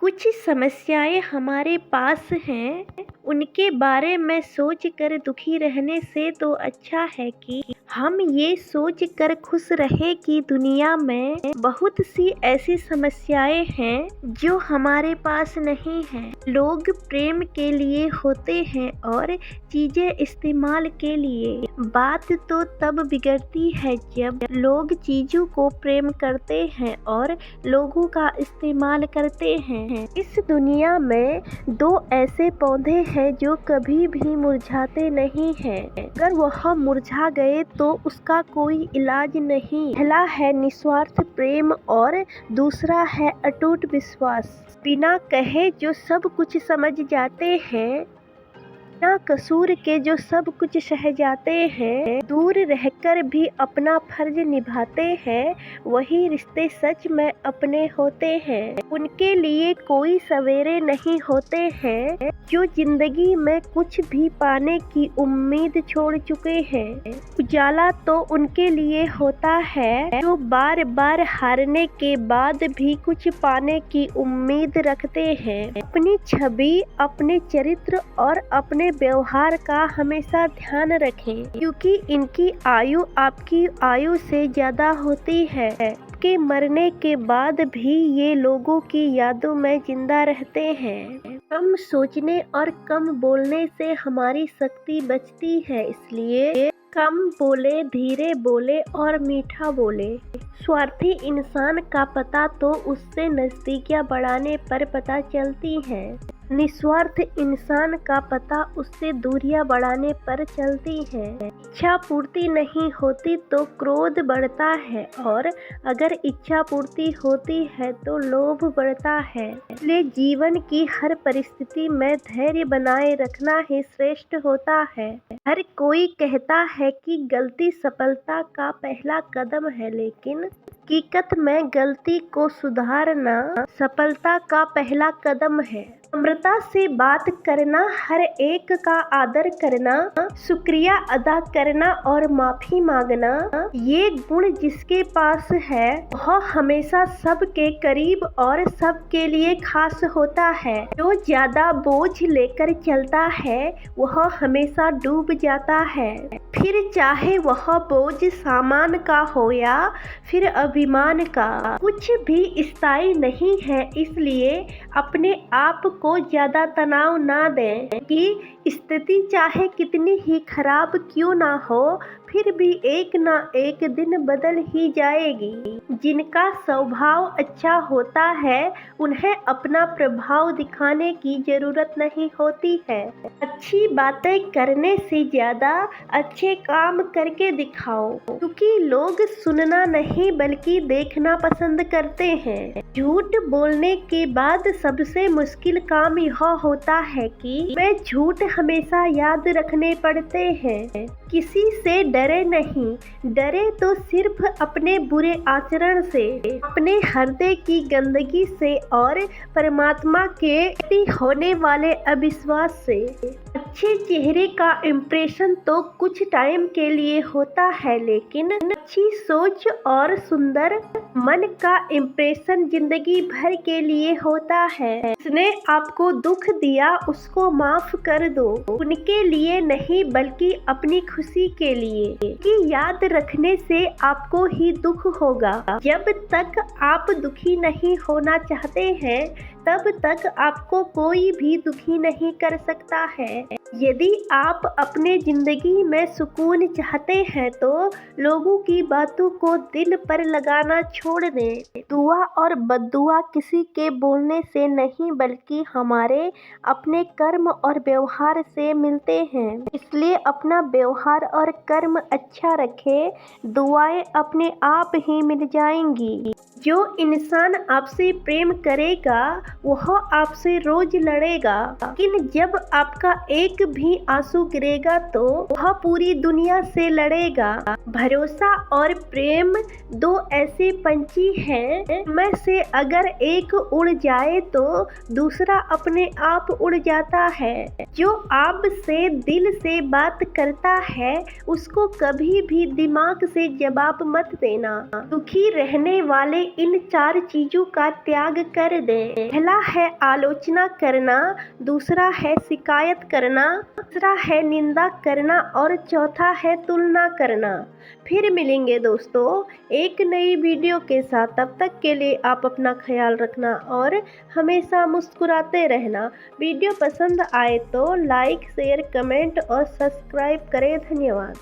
कुछ समस्याएं हमारे पास हैं, उनके बारे में सोच कर दुखी रहने से तो अच्छा है कि हम ये सोच कर खुश रहे कि दुनिया में बहुत सी ऐसी समस्याएं हैं जो हमारे पास नहीं हैं। लोग प्रेम के लिए होते हैं और चीजें इस्तेमाल के लिए। बात तो तब बिगड़ती है जब लोग चीजों को प्रेम करते हैं और लोगों का इस्तेमाल करते हैं। इस दुनिया में दो ऐसे पौधे हैं जो कभी भी मुरझाते नहीं हैं। अगर वह मुरझा गए तो उसका कोई इलाज नहीं। पहला है निस्वार्थ प्रेम और दूसरा है अटूट विश्वास। बिना कहे जो सब कुछ समझ जाते हैं, बिना कसूर के जो सब कुछ सह जाते हैं, दूर रहकर भी अपना फर्ज निभाते हैं, वही रिश्ते सच में अपने होते हैं। उनके लिए कोई सवेरे नहीं होते हैं जो जिंदगी में कुछ भी पाने की उम्मीद छोड़ चुके हैं। उजाला तो उनके लिए होता है जो बार बार हारने के बाद भी कुछ पाने की उम्मीद रखते हैं। अपनी छवि, अपने चरित्र और अपने व्यवहार का हमेशा ध्यान रखें, क्योंकि इनकी आयु आपकी आयु से ज्यादा होती है। के मरने के बाद भी ये लोगों की यादों में जिंदा रहते हैं। कम सोचने और कम बोलने से हमारी शक्ति बचती है, इसलिए कम बोले, धीरे बोले और मीठा बोले। स्वार्थी इंसान का पता तो उससे नजदीकियां बढ़ाने पर पता चलती हैं। निस्वार्थ इंसान का पता उससे दूरियां बढ़ाने पर चलती हैं। इच्छा पूर्ति नहीं होती तो क्रोध बढ़ता है और अगर इच्छा पूर्ति होती है तो लोभ बढ़ता है। इसलिए जीवन की हर परिस्थिति में धैर्य बनाए रखना ही श्रेष्ठ होता है। हर कोई कहता है कि गलती सफलता का पहला कदम है, लेकिन हकीकत में गलती को सुधारना सफलता का पहला कदम है। नम्रता से बात करना, हर एक का आदर करना, शुक्रिया अदा करना और माफी मांगना, ये गुण जिसके पास है वह हमेशा सबके करीब और सबके लिए खास होता है। जो ज्यादा बोझ लेकर चलता है वह हमेशा डूब जाता है, फिर चाहे वह बोझ सामान का हो या फिर अभिमान का। कुछ भी स्थायी नहीं है, इसलिए अपने आप को ज्यादा तनाव ना दें कि स्थिति चाहे कितनी ही खराब क्यों ना हो, फिर भी एक ना एक दिन बदल ही जाएगी। जिनका स्वभाव अच्छा होता है उन्हें अपना प्रभाव दिखाने की जरूरत नहीं होती है। अच्छी बातें करने से ज्यादा अच्छे काम करके दिखाओ, क्योंकि लोग सुनना नहीं बल्कि देखना पसंद करते हैं। झूठ बोलने के बाद सबसे मुश्किल काम यह होता है कि वे झूठ हमेशा याद रखने पड़ते हैं। किसी से डरे नहीं, डरे तो सिर्फ अपने बुरे आचरण से, अपने हृदय की गंदगी से और परमात्मा के प्रति होने वाले अविश्वास से। अच्छे चेहरे का इम्प्रेशन तो कुछ टाइम के लिए होता है, लेकिन अच्छी सोच और सुंदर मन का इम्प्रेशन जिंदगी भर के लिए होता है। जिसने आपको दुख दिया उसको माफ कर दो, उनके लिए नहीं बल्कि अपनी खुशी के लिए, कि याद रखने से आपको ही दुख होगा। जब तक आप दुखी नहीं होना चाहते हैं तब तक आपको कोई भी दुखी नहीं कर सकता है। यदि आप अपने जिंदगी में सुकून चाहते हैं तो लोगों की बातों को दिल पर लगाना छोड़ दें। दुआ और बद्दुआ किसी के बोलने से नहीं बल्कि हमारे अपने कर्म और व्यवहार से मिलते हैं। इसलिए अपना व्यवहार और कर्म अच्छा रखें, दुआएं अपने आप ही मिल जाएंगी। जो इंसान आपसे प्रेम करेगा वह आपसे रोज लड़ेगा, लेकिन जब आपका एक भी आंसू गिरेगा तो वह पूरी दुनिया से लड़ेगा। भरोसा और प्रेम दो ऐसे पंछी हैं में से अगर एक उड़ जाए तो दूसरा अपने आप उड़ जाता है। जो आपसे दिल से बात करता है उसको कभी भी दिमाग से जवाब मत देना। दुखी रहने वाले इन 4 चीज़ों का त्याग कर दें। पहला है आलोचना करना, दूसरा है शिकायत करना, तीसरा है निंदा करना और चौथा है तुलना करना। फिर मिलेंगे दोस्तों एक नई वीडियो के साथ। तब तक के लिए आप अपना ख्याल रखना और हमेशा मुस्कुराते रहना। वीडियो पसंद आए तो लाइक, शेयर, कमेंट और सब्सक्राइब करें। धन्यवाद।